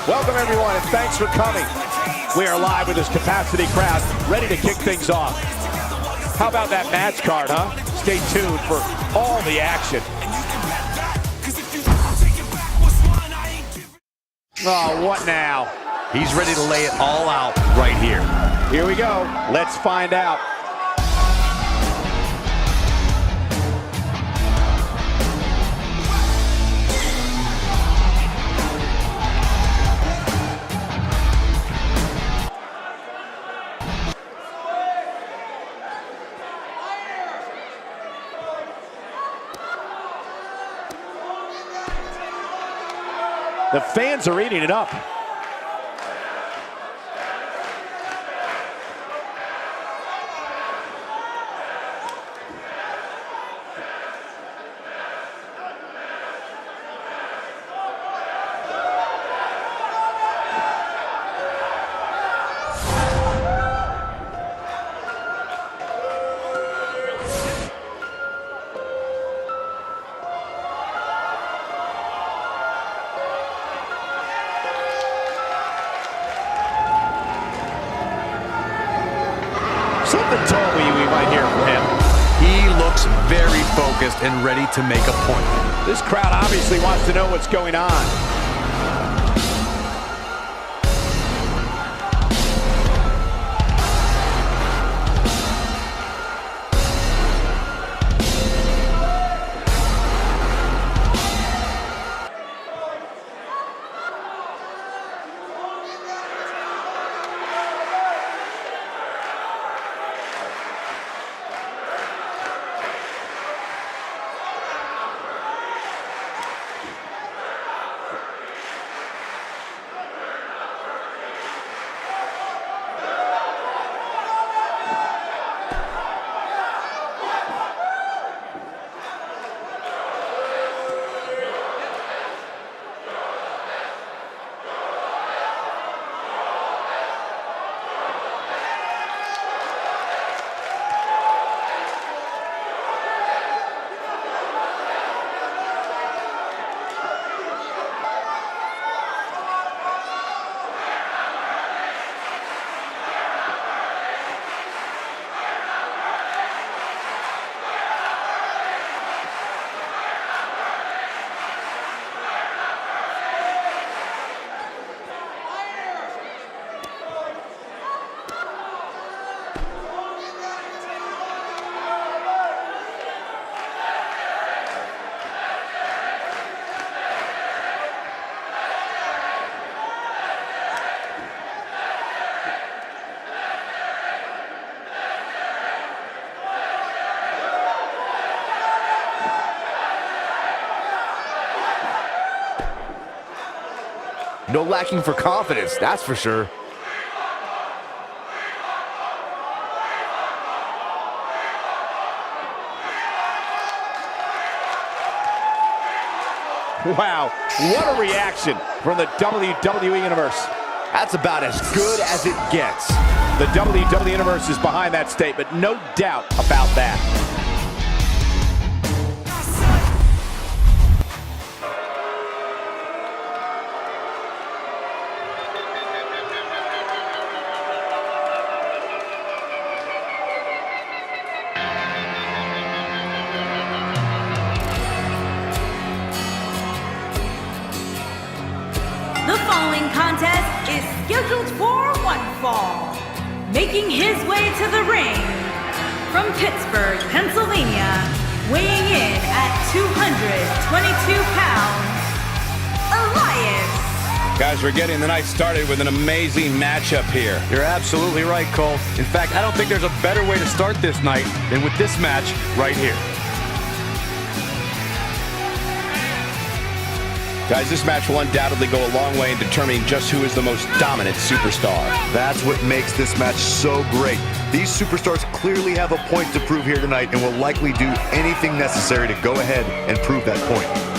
Welcome, everyone, and thanks for coming. We are live with this capacity crowd, ready to kick things off. How about that match card, huh? Stay tuned for all the action. Oh, what now? He's ready to lay it all out right here. Here we go. Let's find out. The fans are eating it up. Something told me we might hear from him. He looks very focused and ready to make a point. This crowd obviously wants to know what's going on. No lacking for confidence, that's for sure. Wow, what a reaction from the WWE Universe. That's about as good as it gets. The WWE Universe is behind that statement, no doubt about that. The following contest is scheduled for one fall. Making his way to the ring from Pittsburgh, Pennsylvania, weighing in at 222 pounds, Elias. Guys, we're getting the night started with an amazing matchup here. You're absolutely right, Cole. In fact, I don't think there's a better way to start this night than with this match right here. Guys, this match will undoubtedly go a long way in determining just who is the most dominant superstar. That's what makes this match so great. These superstars clearly have a point to prove here tonight and will likely do anything necessary to go ahead and prove that point.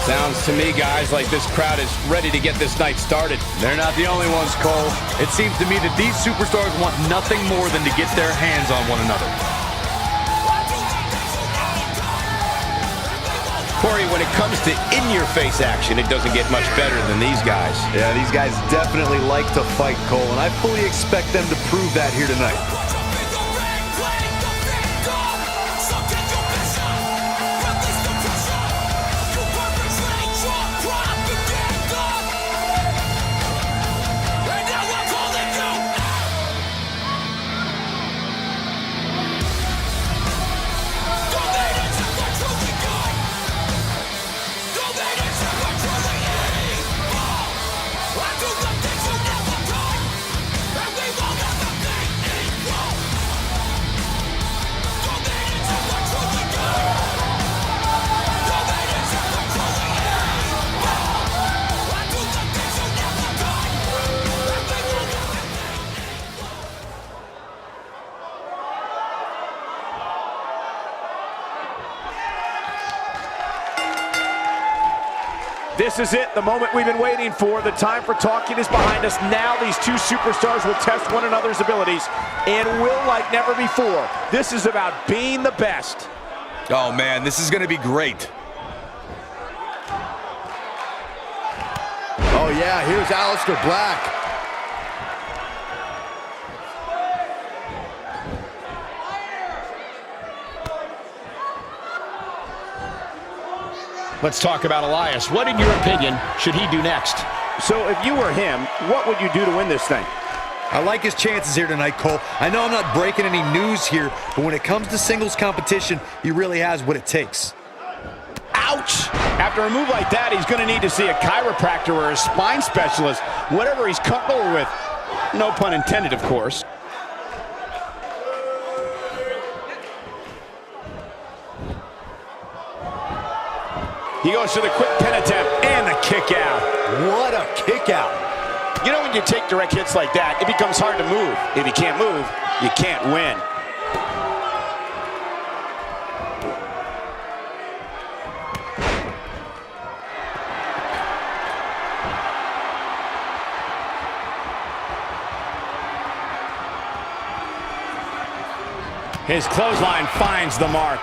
Sounds to me, guys, like this crowd is ready to get this night started. They're not the only ones, Cole. It seems to me that these superstars want nothing more than to get their hands on one another. Corey, when it comes to in-your-face action, it doesn't get much better than these guys. Yeah, these guys definitely like to fight, Cole, and I fully expect them to prove that here tonight. This is it, the moment we've been waiting for. The time for talking is behind us. Now these two superstars will test one another's abilities and will like never before. This is about being the best. Oh man, this is gonna be great. Oh yeah, here's Aleister Black. Let's talk about Elias. What, in your opinion, should he do next? So if you were him, what would you do to win this thing? I like his chances here tonight, Cole. I know I'm not breaking any news here, but when it comes to singles competition, he really has what it takes. Ouch! After a move like that, he's going to need to see a chiropractor or a spine specialist, whatever he's comfortable with. No pun intended, of course. He goes to the quick pin attempt and the kick out. What a kick out. You know, when you take direct hits like that, it becomes hard to move. If you can't move, you can't win. His clothesline finds the mark.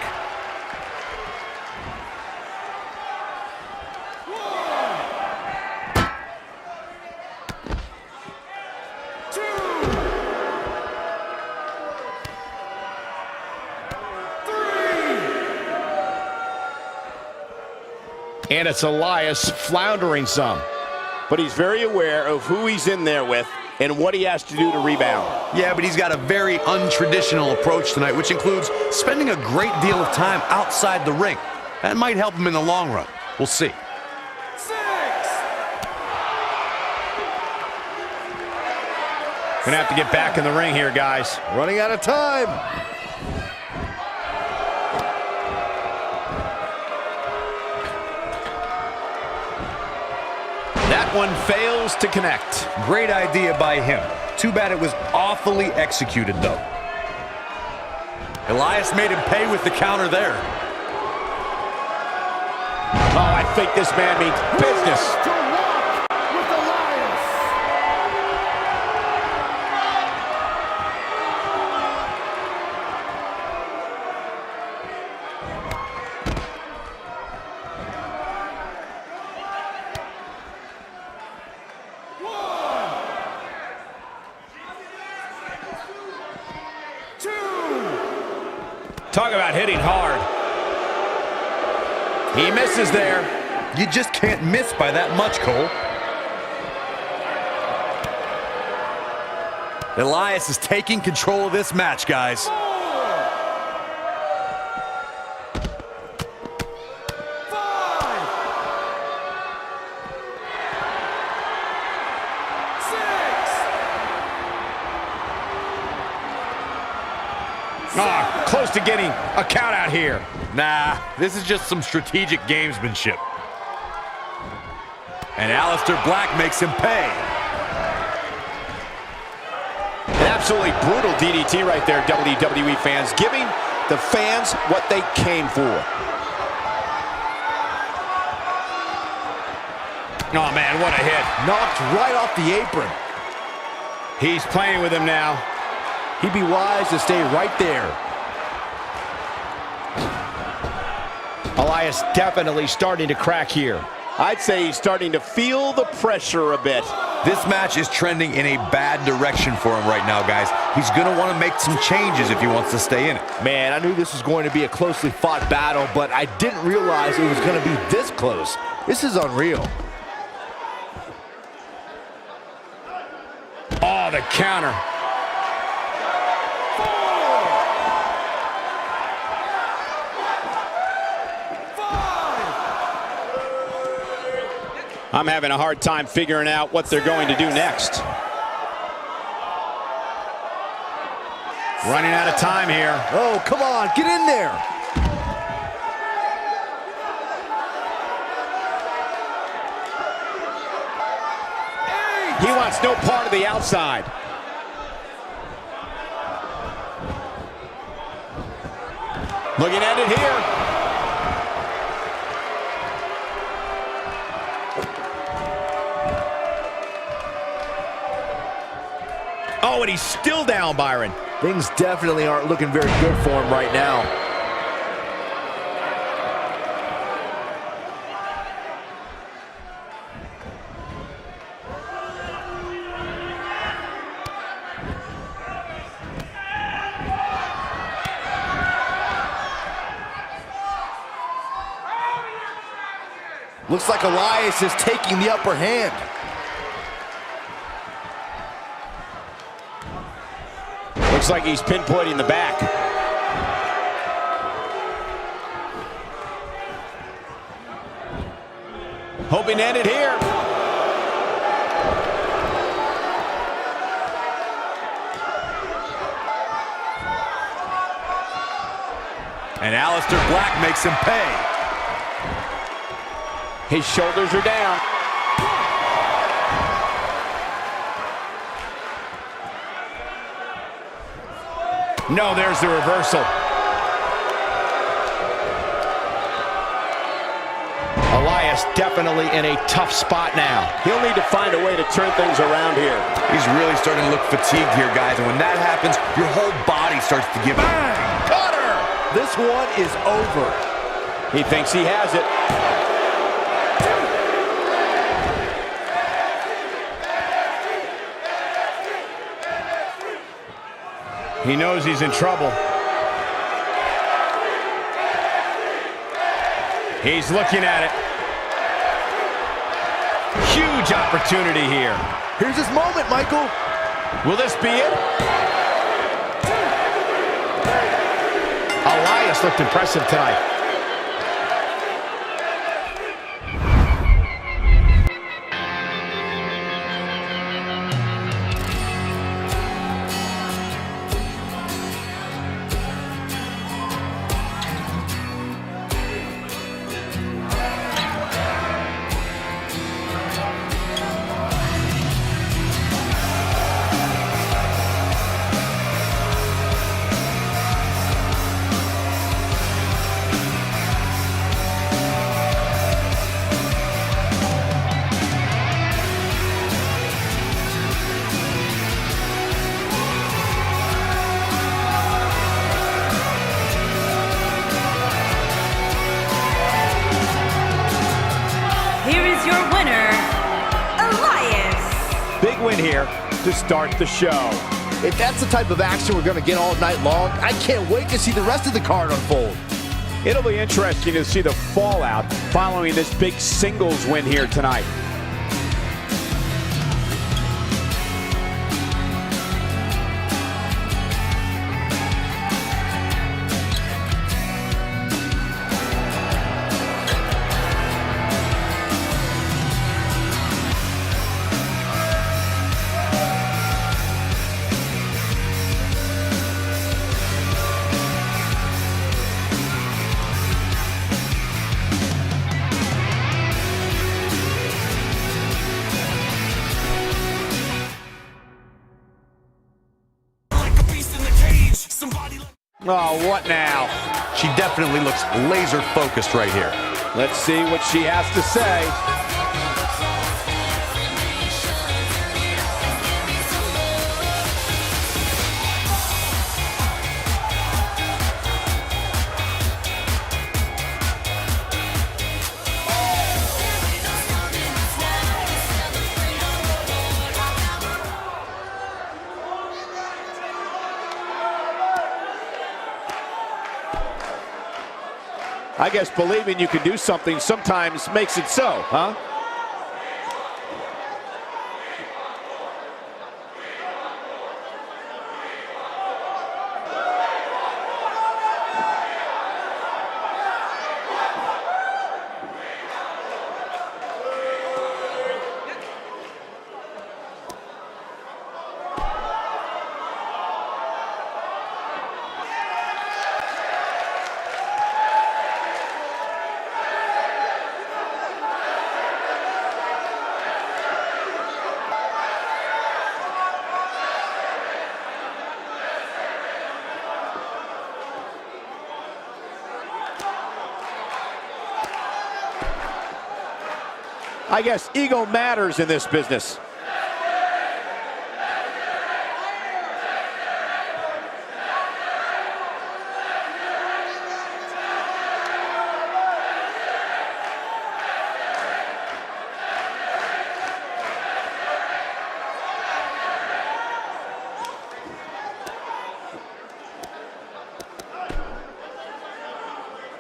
And it's Elias floundering some. But he's very aware of who he's in there with and what he has to do to rebound. Yeah, but he's got a very untraditional approach tonight, which includes spending a great deal of time outside the ring. That might help him in the long run. We'll see. Gonna have to get back in the ring here, guys. Running out of time. That one fails to connect. Great idea by him. Too bad it was awfully executed, though. Elias made him pay with the counter there. Oh, I think this man means business. Talk about hitting hard. He misses there. You just can't miss by that much, Cole. Elias is taking control of this match, guys. Close to getting a count out here. Nah, this is just some strategic gamesmanship. And Aleister Black makes him pay. An absolutely brutal DDT right there, WWE fans, giving the fans what they came for. Oh, man, what a hit. Knocked right off the apron. He's playing with him now. He'd be wise to stay right there. Elias definitely starting to crack here. I'd say he's starting to feel the pressure a bit. This match is trending in a bad direction for him right now, guys. He's going to want to make some changes if he wants to stay in it. Man, I knew this was going to be a closely fought battle, but I didn't realize it was going to be this close. This is unreal. Oh, the counter. I'm having a hard time figuring out what they're going to do next. Running out of time here. Oh, come on, get in there. He wants no part of the outside. Looking at it here. Oh, and he's still down, Byron. Things definitely aren't looking very good for him right now. Looks like Elias is taking the upper hand. Looks like he's pinpointing the back. Hoping to end it here. And Aleister Black makes him pay. His shoulders are down. No, there's the reversal. Elias definitely in a tough spot now. He'll need to find a way to turn things around here. He's really starting to look fatigued here, guys. And when that happens, your whole body starts to give out. Cutter! This one is over. He thinks he has it. He knows he's in trouble. He's looking at it. Huge opportunity here. Here's his moment, Michael. Will this be it? Elias looked impressive tonight. Win here to start the show. If that's the type of action we're going to get all night long, I can't wait to see the rest of the card unfold. It'll be interesting to see the fallout following this big singles win here tonight. Oh, what now? She definitely looks laser focused right here. Let's see what she has to say. I guess believing you can do something sometimes makes it so, huh? I guess ego matters in this business.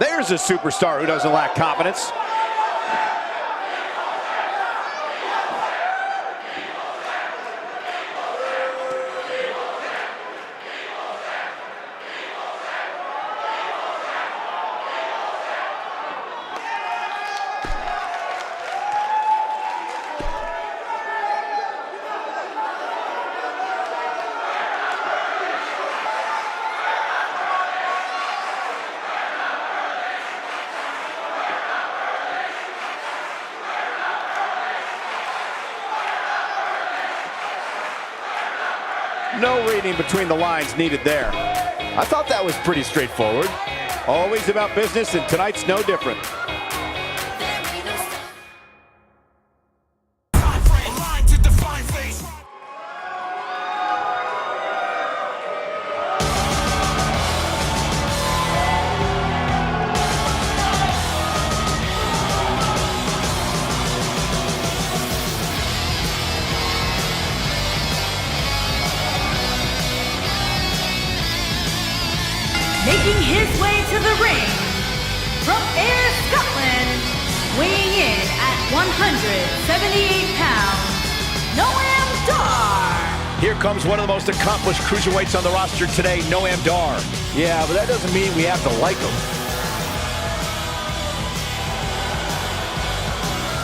There's a superstar who doesn't lack confidence. No reading between the lines needed there. I thought that was pretty straightforward. Always about business, and tonight's no different. Making his way to the ring, from Ayr, Scotland, weighing in at 178 pounds, Noam Dar. Here comes one of the most accomplished cruiserweights on the roster today, Noam Dar. Yeah, but that doesn't mean we have to like him.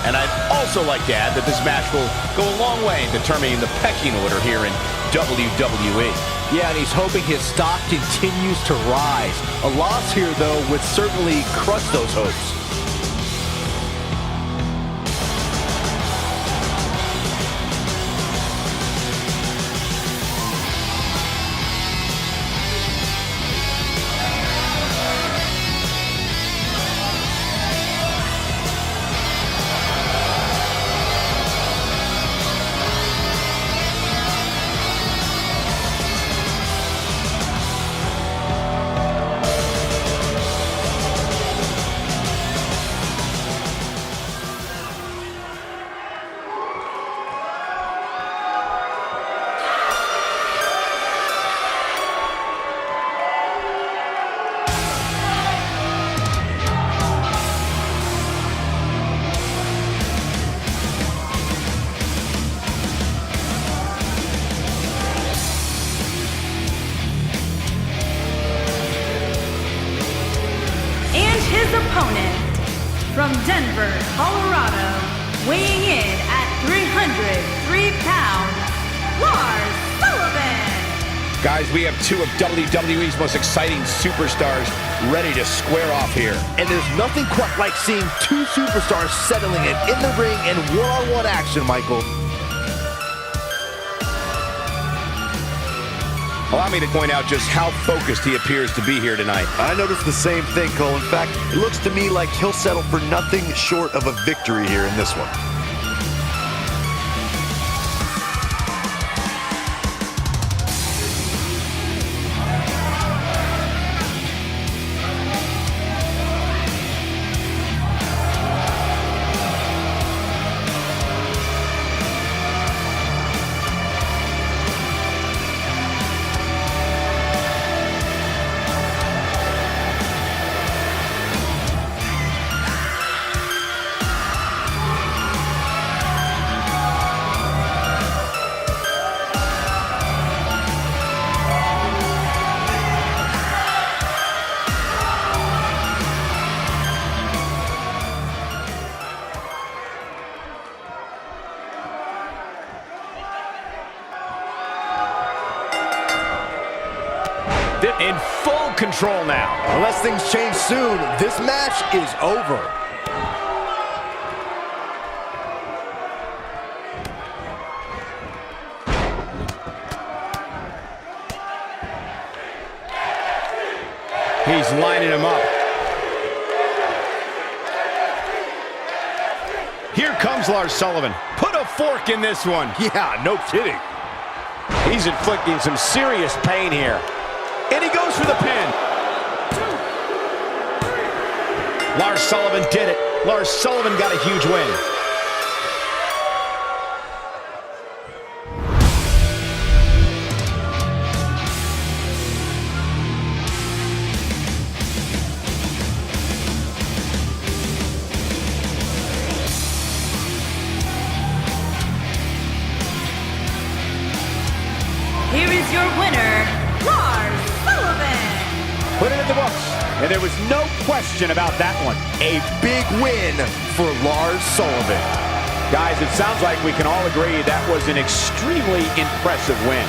And I'd also like to add that this match will go a long way in determining the pecking order here in WWE. Yeah, and he's hoping his stock continues to rise. A loss here, though, would certainly crush those hopes. Opponent from Denver, Colorado, weighing in at 303 pounds, Lars Sullivan. Guys, we have two of WWE's most exciting superstars ready to square off here. And there's nothing quite like seeing two superstars settling it in the ring in one-on-one action, Michael. Allow me to point out just how focused he appears to be here tonight. I noticed the same thing, Cole. In fact, it looks to me like he'll settle for nothing short of a victory here in this one. in full control now. Unless things change soon, this match is over. He's lining him up. Here comes Lars Sullivan. Put a fork in this one. Yeah, no kidding. He's inflicting some serious pain here. And he goes for the pin. Lars Sullivan did it. Lars Sullivan got a huge win. Here is your winner, Lars Sullivan. Put it in the books. And there was no question about that one. A big win for Lars Sullivan. Guys, it sounds like we can all agree that was an extremely impressive win.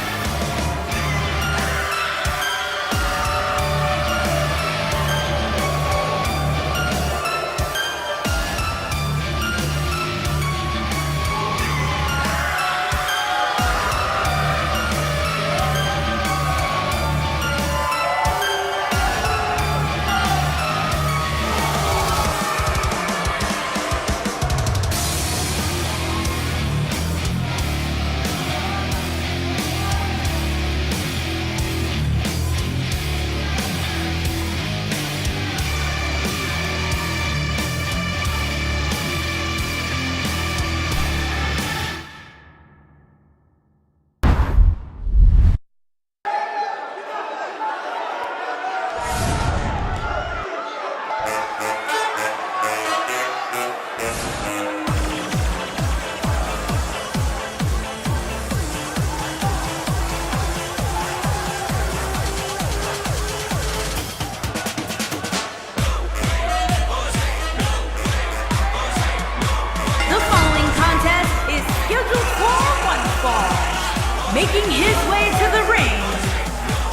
Making his way to the ring,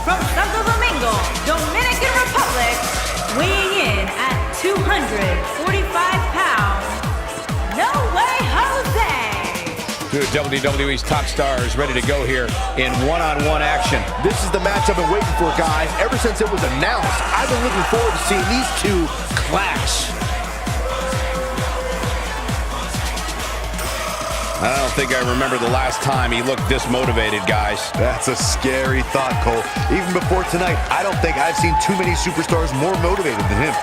from Santo Domingo, Dominican Republic, weighing in at 245 pounds, No Way Jose. Two of WWE's top stars ready to go here in one-on-one action. This is the match I've been waiting for, guys. Ever since it was announced, I've been looking forward to seeing these two clash. I don't think I remember the last time he looked this motivated, guys. That's a scary thought, Cole. Even before tonight, I don't think I've seen too many superstars more motivated than him.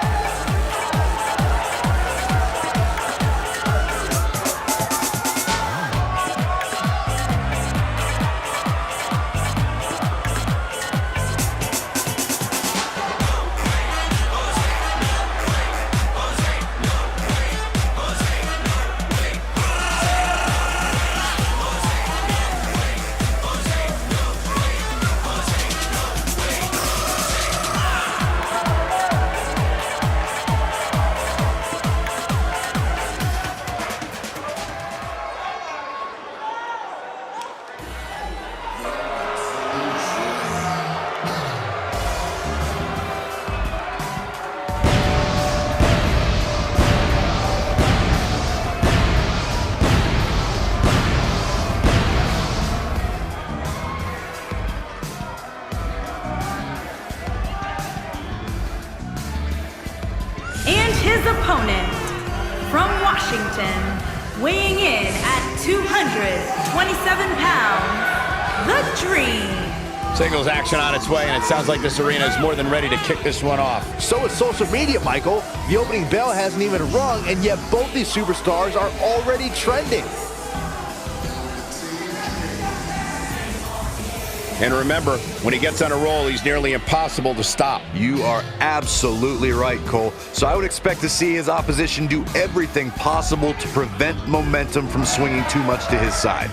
His opponent, from Washington, weighing in at 227 pounds, The Dream. Singles action on its way, and it sounds like this arena is more than ready to kick this one off. So is social media, Michael. The opening bell hasn't even rung, and yet both these superstars are already trending. And remember, when he gets on a roll, he's nearly impossible to stop. You are absolutely right, Cole. So I would expect to see his opposition do everything possible to prevent momentum from swinging too much to his side.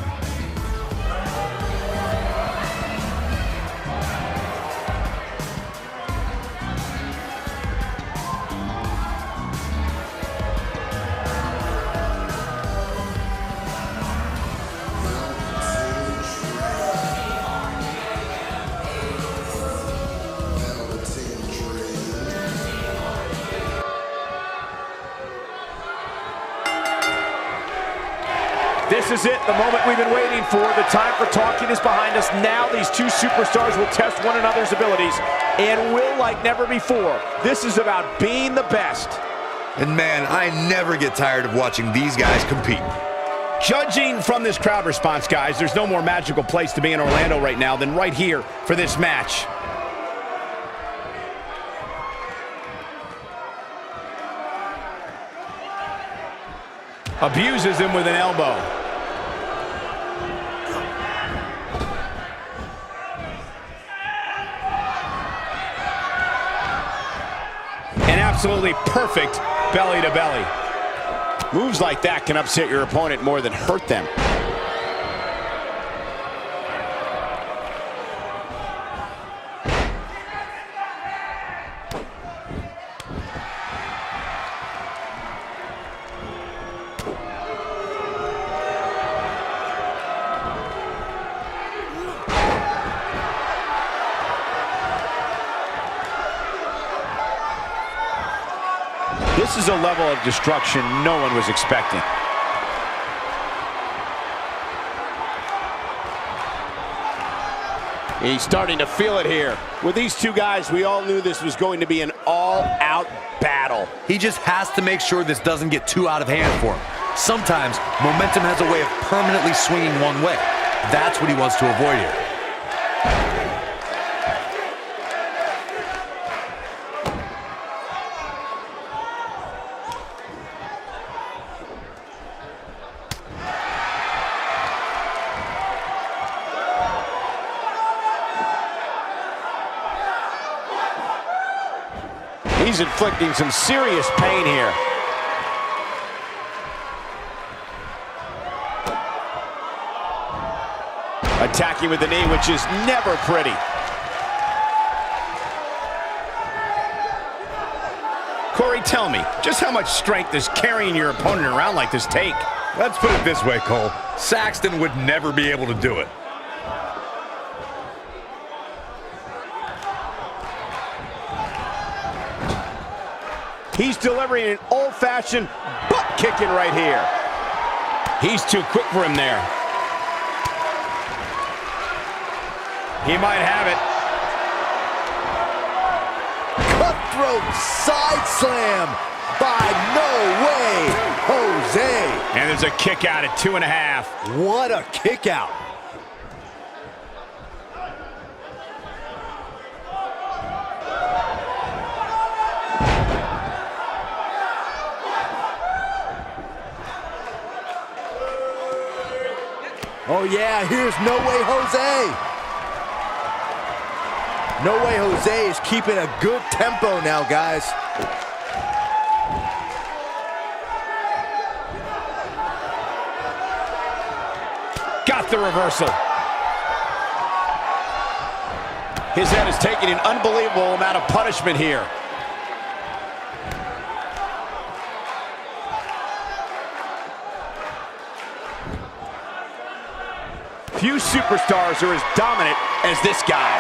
This is it, the moment we've been waiting for. The time for talking is behind us. Now these two superstars will test one another's abilities and will like never before. This is about being the best. And man, I never get tired of watching these guys compete. Judging from this crowd response, guys, there's no more magical place to be in Orlando right now than right here for this match. Abuses him with an elbow. An absolutely perfect belly to belly. Moves like that can upset your opponent more than hurt them. This is a level of destruction no one was expecting. He's starting to feel it here. With these two guys, we all knew this was going to be an all-out battle. He just has to make sure this doesn't get too out of hand for him. Sometimes momentum has a way of permanently swinging one way. That's what he wants to avoid here. He's inflicting some serious pain here. Attacking with the knee, which is never pretty. Corey, tell me, just how much strength does carrying your opponent around like this take? Let's put it this way, Cole. Saxton would never be able to do it. He's delivering an old-fashioned butt-kicking right here. He's too quick for him there. He might have it. Cutthroat side slam by No Way Jose. And there's a kick out at 2.5. What a kick out. Oh yeah, here's No Way Jose. No Way Jose is keeping a good tempo now, guys. Got the reversal. His head is taking an unbelievable amount of punishment here. Few superstars are as dominant as this guy.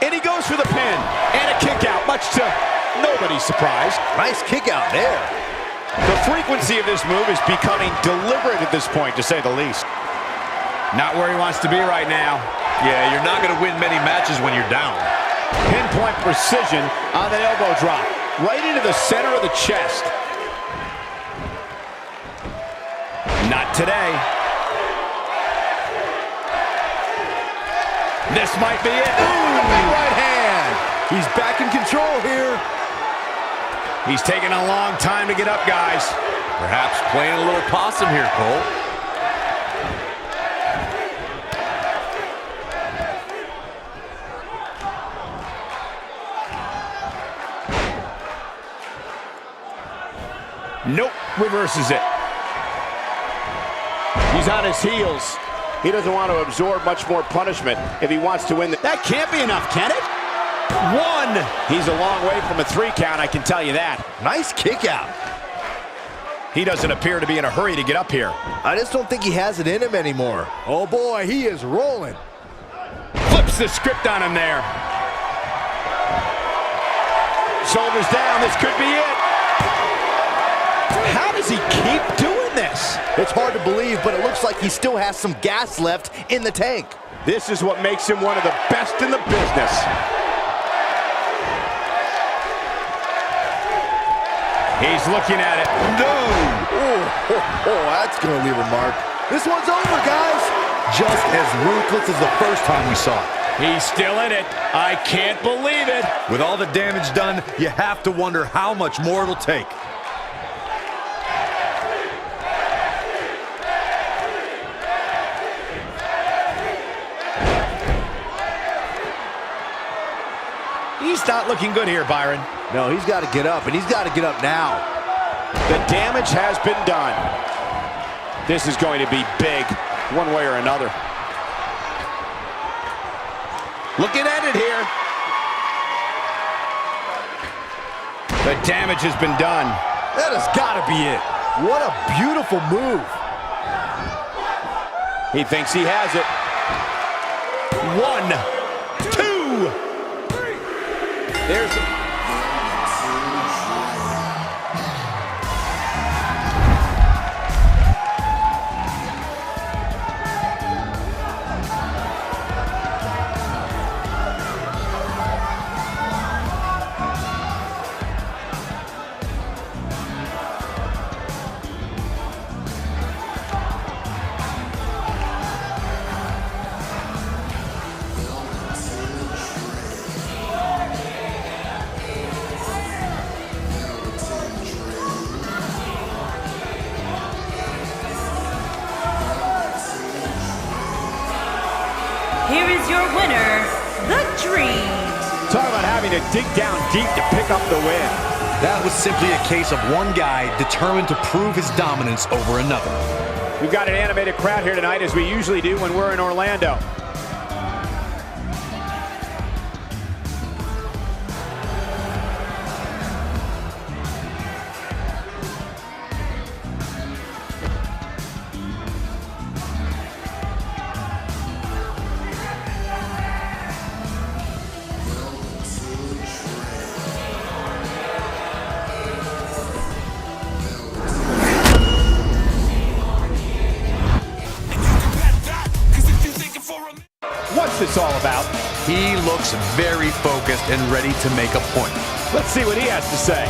And he goes for the pin and a kick out, much to nobody's surprise. Nice kick out there. The frequency of this move is becoming deliberate at this point, to say the least. Not where he wants to be right now. Yeah, you're not going to win many matches when you're down. Pinpoint precision on that elbow drop, right into the center of the chest. Not today. This might be it. Ooh, big right hand. He's back in control here. He's taking a long time to get up, guys. Perhaps playing a little possum here, Cole. Nope, reverses it. He's on his heels. He doesn't want to absorb much more punishment if he wants to win. That can't be enough, can it? One. He's a long way from a 3 count, I can tell you that. Nice kick out. He doesn't appear to be in a hurry to get up here. I just don't think he has it in him anymore. Oh boy, he is rolling. Flips the script on him there. Shoulders down, this could be it. How does he keep doing this? It's hard to believe, but it looks like he still has some gas left in the tank. This is what makes him one of the best in the business. He's looking at it. No! Oh, that's going to leave a mark. This one's over, guys. Just as ruthless as the first time we saw it. He's still in it. I can't believe it. With all the damage done, you have to wonder how much more it'll take. He's not looking good here, Byron. No, he's got to get up, and he's got to get up now. The damage has been done. This is going to be big, one way or another. Looking at it here. The damage has been done. That has got to be it. What a beautiful move. He thinks he has it. 1, 2, 3. There's the... Here is your winner, The Dream. Talk about having to dig down deep to pick up the win. That was simply a case of one guy determined to prove his dominance over another. We've got an animated crowd here tonight, as we usually do when we're in Orlando. What's this all about? He looks very focused and ready to make a point. Let's see what he has to say.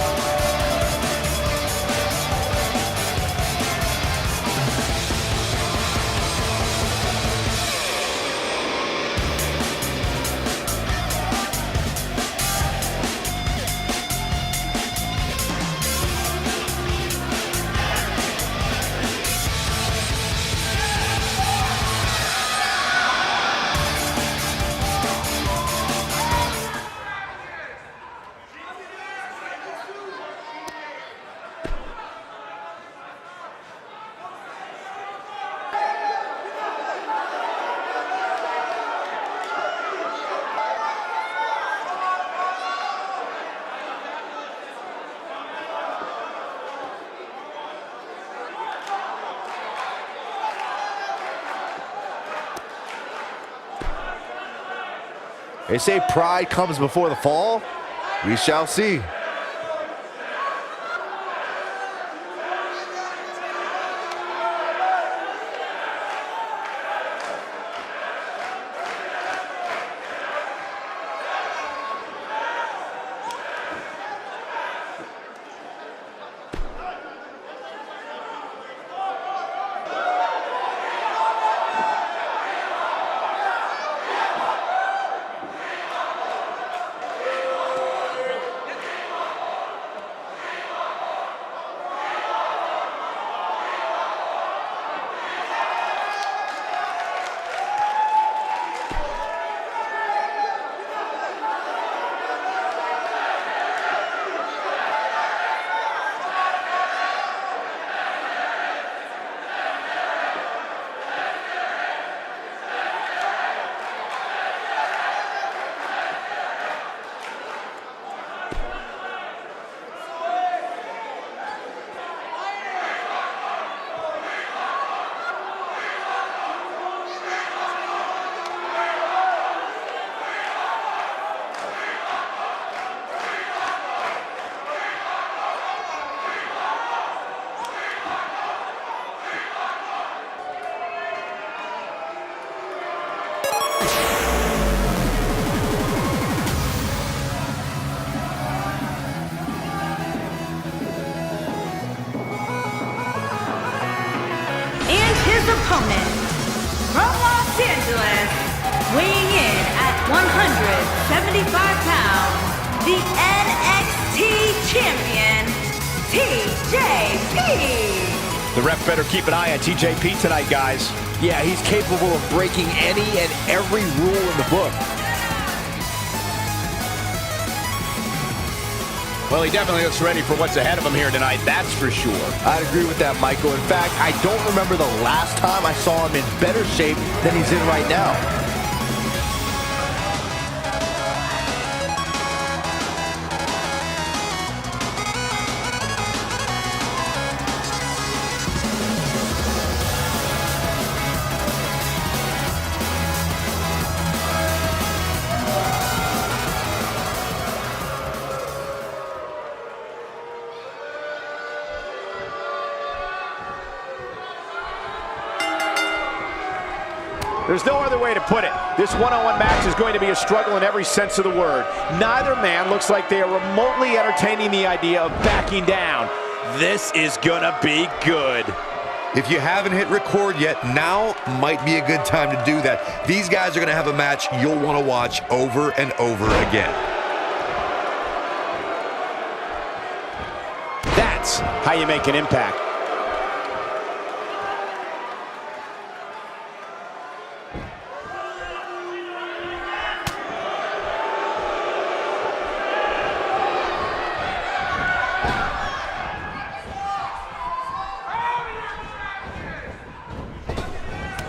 They say pride comes before the fall. We shall see. And his opponent, from Los Angeles, weighing in at 175 pounds, the NXT Champion TJP. The ref better keep an eye on TJP tonight, guys. Yeah, he's capable of breaking any and every rule in the book. Well, he definitely looks ready for what's ahead of him here tonight, that's for sure. I'd agree with that, Michael. In fact, I don't remember the last time I saw him in better shape than he's in right now. There's no other way to put it. This one-on-one match is going to be a struggle in every sense of the word. Neither man looks like they are remotely entertaining the idea of backing down. This is gonna be good. If you haven't hit record yet, now might be a good time to do that. These guys are going to have a match you'll want to watch over and over again. That's how you make an impact.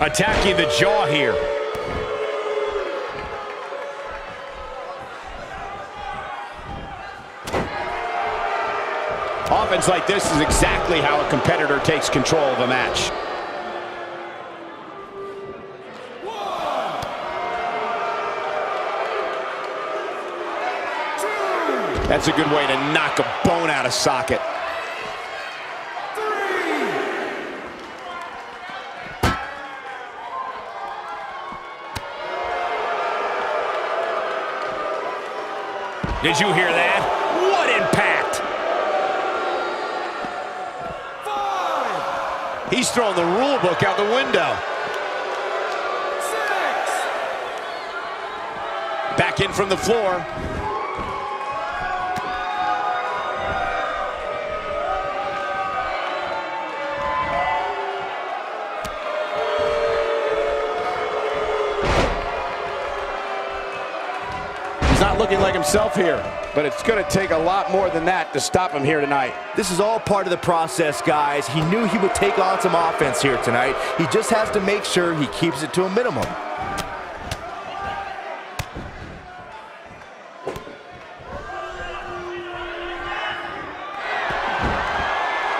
Attacking the jaw here. Offense like this is exactly how a competitor takes control of a match. That's a good way to knock a bone out of socket. Did you hear that? What impact! 5. He's throwing the rule book out the window. 6. Back in from the floor. Not looking like himself here, but it's going to take a lot more than that to stop him here tonight. This is all part of the process, guys. He knew he would take on some offense here tonight. He just has to make sure he keeps it to a minimum.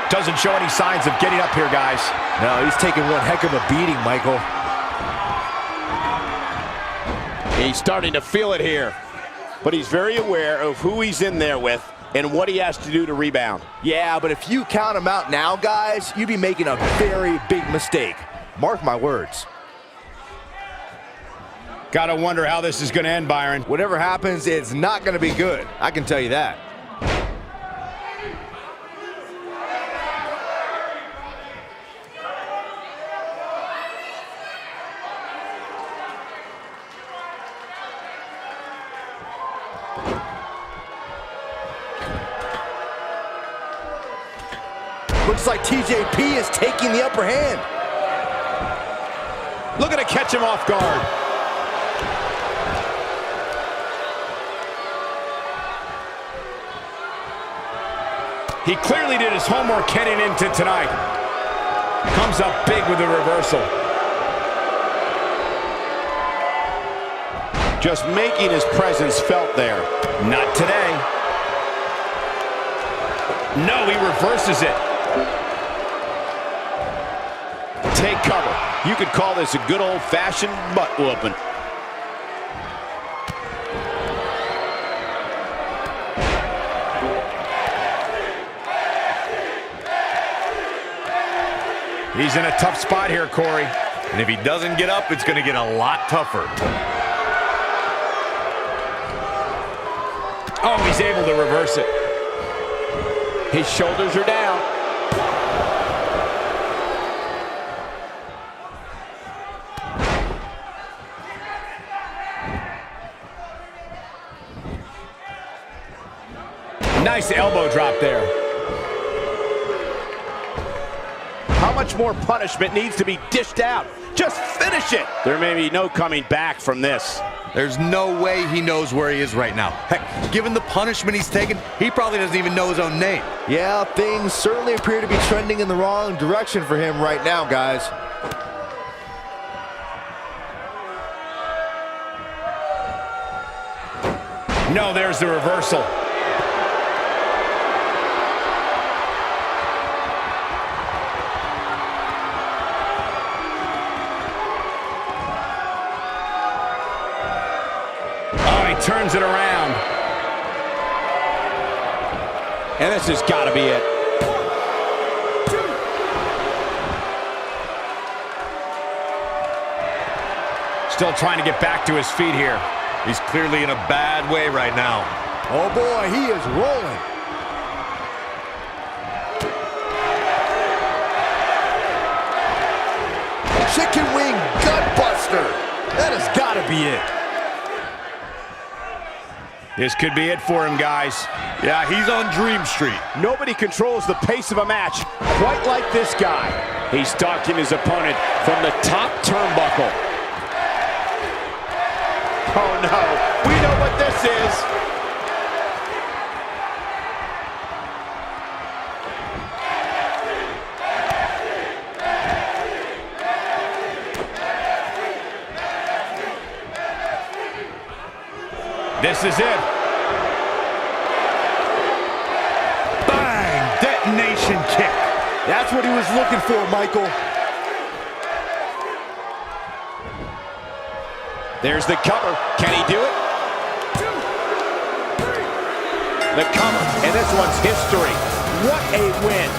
Doesn't show any signs of getting up here, guys. No, he's taking one heck of a beating, Michael. He's starting to feel it here. But he's very aware of who he's in there with and what he has to do to rebound. Yeah, but if you count him out now, guys, you'd be making a very big mistake. Mark my words. Gotta wonder how this is gonna end, Byron. Whatever happens, it's not gonna be good. I can tell you that. Looks like TJP is taking the upper hand. Looking to catch him off guard. He clearly did his homework heading into tonight. Comes up big with the reversal. Just making his presence felt there. Not today. No, he reverses it. Take cover. You could call this a good old-fashioned butt whooping. He's in a tough spot here, Corey. And if he doesn't get up, it's going to get a lot tougher. Oh, he's able to reverse it. His shoulders are down. Nice elbow drop there. How much more punishment needs to be dished out? Just finish it. There may be no coming back from this. There's no way he knows where he is right now. Heck, given the punishment he's taken, he probably doesn't even know his own name. Yeah, things certainly appear to be trending in the wrong direction for him right now, guys. No, there's the reversal. Turns it around. And this has got to be it. Still trying to get back to his feet here. He's clearly in a bad way right now. Oh boy, he is rolling. Chicken wing gut buster. That has got to be it. This could be it for him, guys. Yeah, he's on Dream Street. Nobody controls the pace of a match quite like this guy. He's stalking his opponent from the top turnbuckle. Oh no, we know what this is. This is it. Bang! Detonation kick. That's what he was looking for, Michael. There's the cover. Can he do it? The cover, and this one's history. What a win.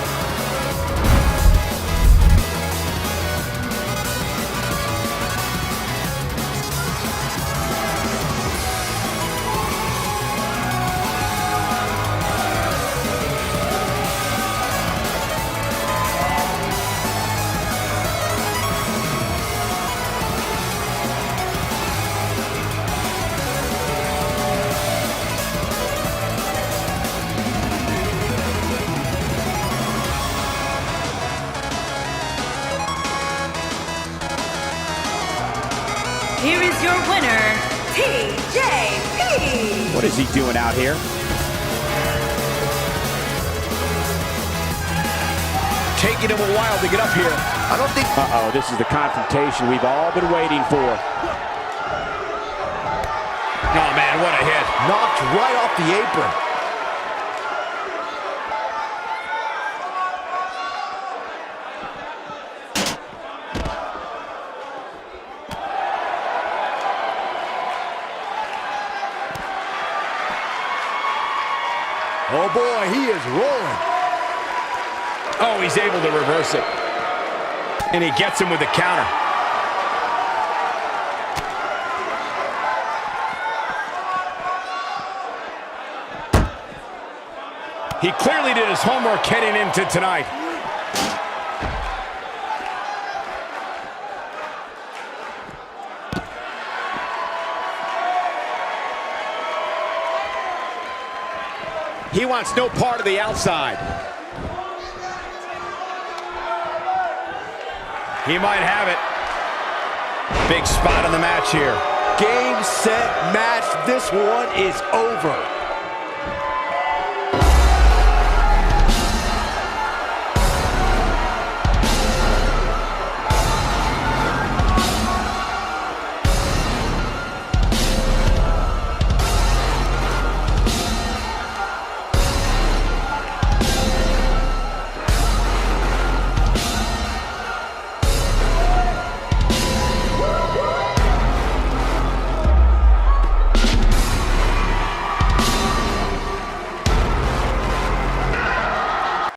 Here is your winner, TJP. What is he doing out here? Taking him a while to get up here. I don't think... Uh-oh, this is the confrontation we've all been waiting for. Oh, man, what a hit. Knocked right off the apron. Oh boy, he is rolling. Oh, he's able to reverse it. And he gets him with the counter. He clearly did his homework heading into tonight. He wants no part of the outside. He might have it. Big spot on the match here. Game, set, match. This one is over.